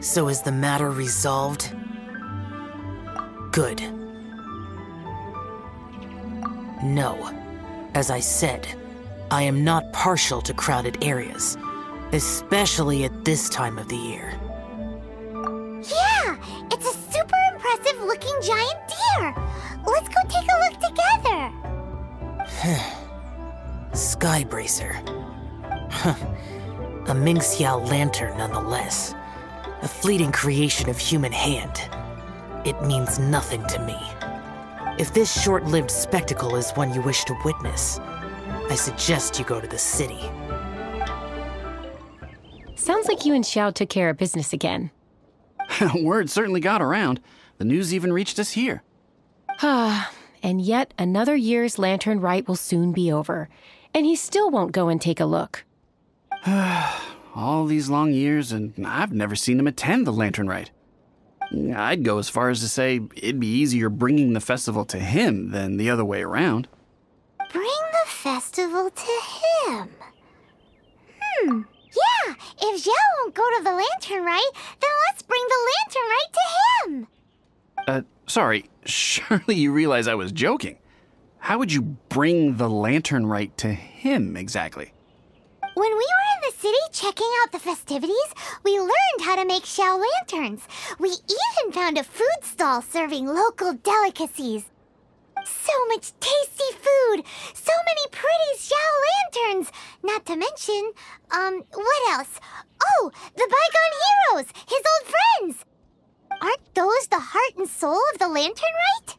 So is the matter resolved? Good. No. As I said, I am not partial to crowded areas, especially at this time of the year. Yeah, it's a super impressive looking giant deer. Let's go take a look together. Skybracer. A Mingxiao lantern nonetheless. A fleeting creation of human hand. It means nothing to me. If this short-lived spectacle is one you wish to witness, I suggest you go to the city. Sounds like you and Xiao took care of business again. Word certainly got around. The news even reached us here. And yet another year's Lantern Rite will soon be over, and he still won't go and take a look. All these long years, and I've never seen him attend the Lantern Rite. I'd go as far as to say it'd be easier bringing the festival to him than the other way around. Bring the festival to him. Yeah, if Xiao won't go to the Lantern Rite, then let's bring the Lantern Rite to him. Sorry, surely you realize I was joking. How would you bring the Lantern Rite to him exactly? When we were in the city checking out the festivities, we learned how to make Xiao lanterns. We even found a food stall serving local delicacies. So much tasty food! So many pretty Xiao lanterns! Not to mention, what else? Oh, the bygone heroes! His old friends! Aren't those the heart and soul of the Lantern Rite?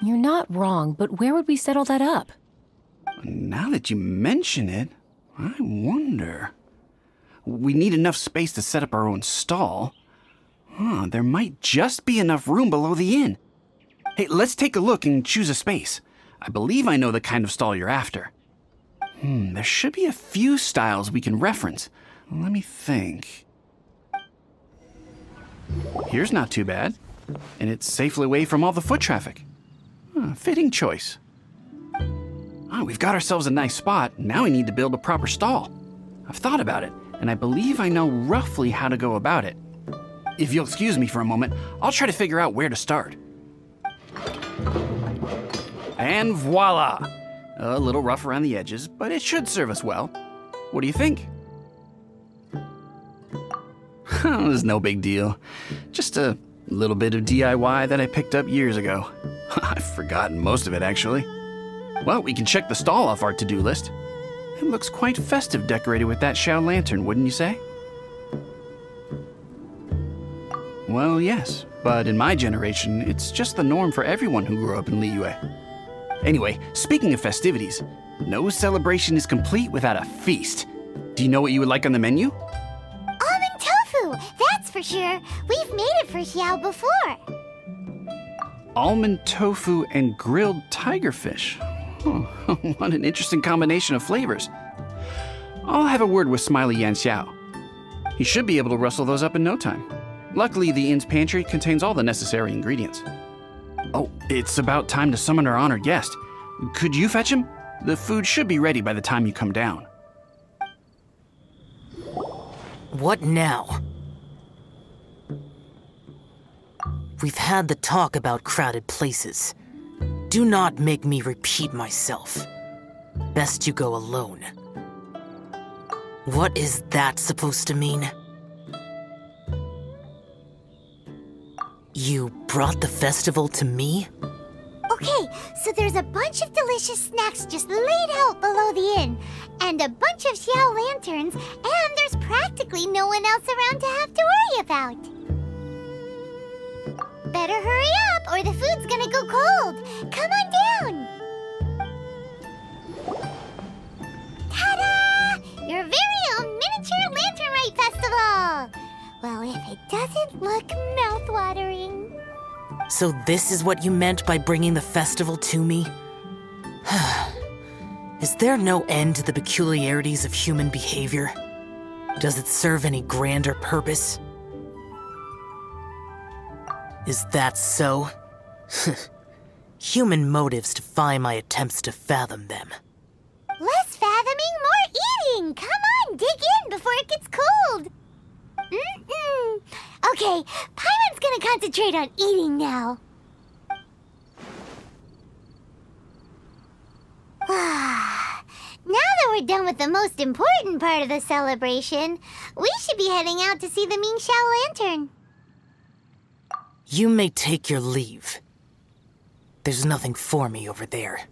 You're not wrong, but where would we settle that up? Now that you mention it, I wonder. We need enough space to set up our own stall. There might just be enough room below the inn. Hey, let's take a look and choose a space. I believe I know the kind of stall you're after. There should be a few styles we can reference. Let me think. Here's not too bad, and it's safely away from all the foot traffic. Fitting choice. We've got ourselves a nice spot. Now we need to build a proper stall. I've thought about it, and I believe I know roughly how to go about it. If you'll excuse me for a moment, I'll try to figure out where to start. And voila! A little rough around the edges, but it should serve us well. What do you think? It was no big deal. Just a little bit of DIY that I picked up years ago. I've forgotten most of it, actually. Well, we can check the stall off our to-do list. It looks quite festive decorated with that Xiao lantern, wouldn't you say? Well, yes, but in my generation, it's just the norm for everyone who grew up in Liyue. Anyway, speaking of festivities, no celebration is complete without a feast. Do you know what you would like on the menu? Almond tofu, that's for sure. We've made it for Xiao before. Almond tofu and grilled tigerfish. What an interesting combination of flavors. I'll have a word with Smiley Yan Xiao. He should be able to rustle those up in no time. Luckily, the inn's pantry contains all the necessary ingredients. Oh, it's about time to summon our honored guest. Could you fetch him? The food should be ready by the time you come down. What now? We've had the talk about crowded places. Do not make me repeat myself. Best you go alone. What is that supposed to mean? You brought the festival to me? Okay, so there's a bunch of delicious snacks just laid out below the inn, and a bunch of Xiao lanterns, and there's practically no one else around to have to worry about. Better hurry up, or the food's gonna go cold. Come on down. Ta-da! Your very own miniature Lantern Rite Festival! Well, if it doesn't look mouth-watering. So this is what you meant by bringing the festival to me? Is there no end to the peculiarities of human behavior? Does it serve any grander purpose? Is that so? Human motives defy my attempts to fathom them. Less fathoming, more eating! Come on, dig in before it gets cold! Okay, Paimon's gonna concentrate on eating now. Now that we're done with the most important part of the celebration, we should be heading out to see the Mingxiao Lantern. You may take your leave. There's nothing for me over there.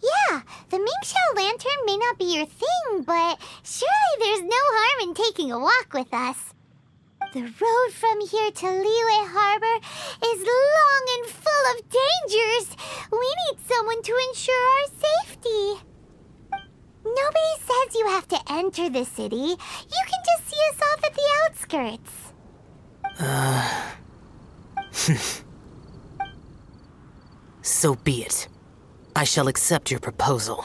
Yeah, the Mingxiao Lantern may not be your thing, but surely there's no harm in taking a walk with us. The road from here to Liyue Harbor is long and full of dangers. We need someone to ensure our safety. Nobody says you have to enter the city. You can just see us off at the outskirts. So be it. I shall accept your proposal.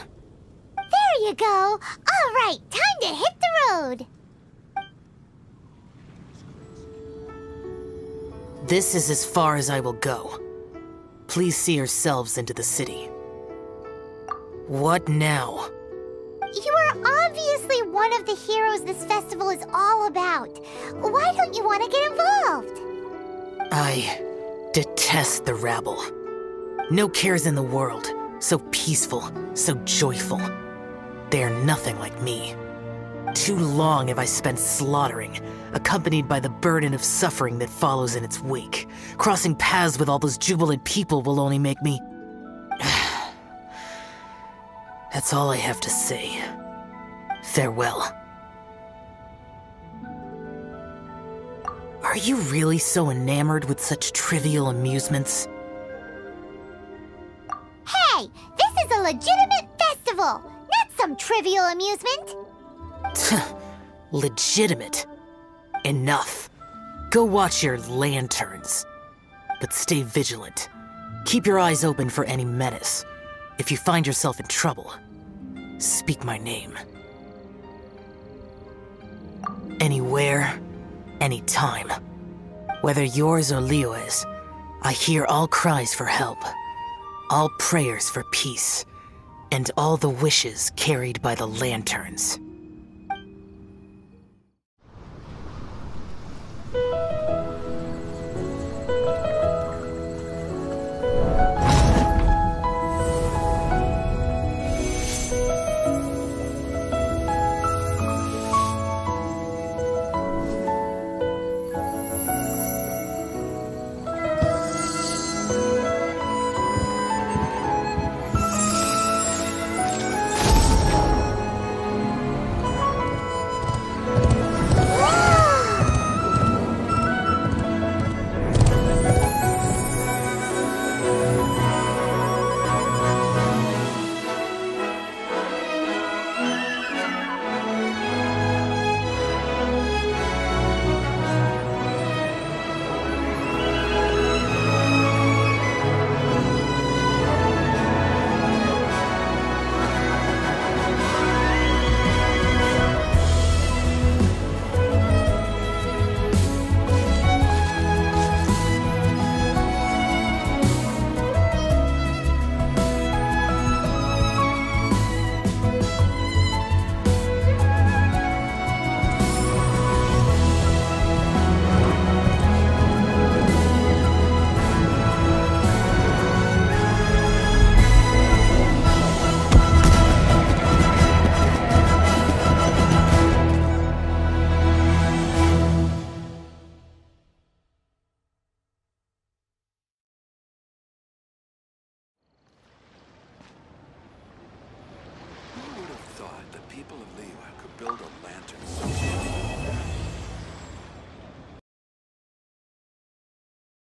There you go. All right, time to hit the road. This is as far as I will go. Please see yourselves into the city. What now? You are obviously one of the heroes this festival is all about. Why don't you want to get involved? I detest the rabble. No cares in the world. So peaceful, so joyful. They are nothing like me. Too long have I spent slaughtering, accompanied by the burden of suffering that follows in its wake. Crossing paths with all those jubilant people will only make me... That's all I have to say. Farewell. Are you really so enamored with such trivial amusements? Hey, this is a legitimate festival, not some trivial amusement. Legitimate. Enough. Go watch your lanterns. But stay vigilant. Keep your eyes open for any menace. If you find yourself in trouble, speak my name. Anywhere, anytime. Whether yours or Liyue's, I hear all cries for help, all prayers for peace, and all the wishes carried by the lanterns. Who would have thought the people of Liyue could build a lantern so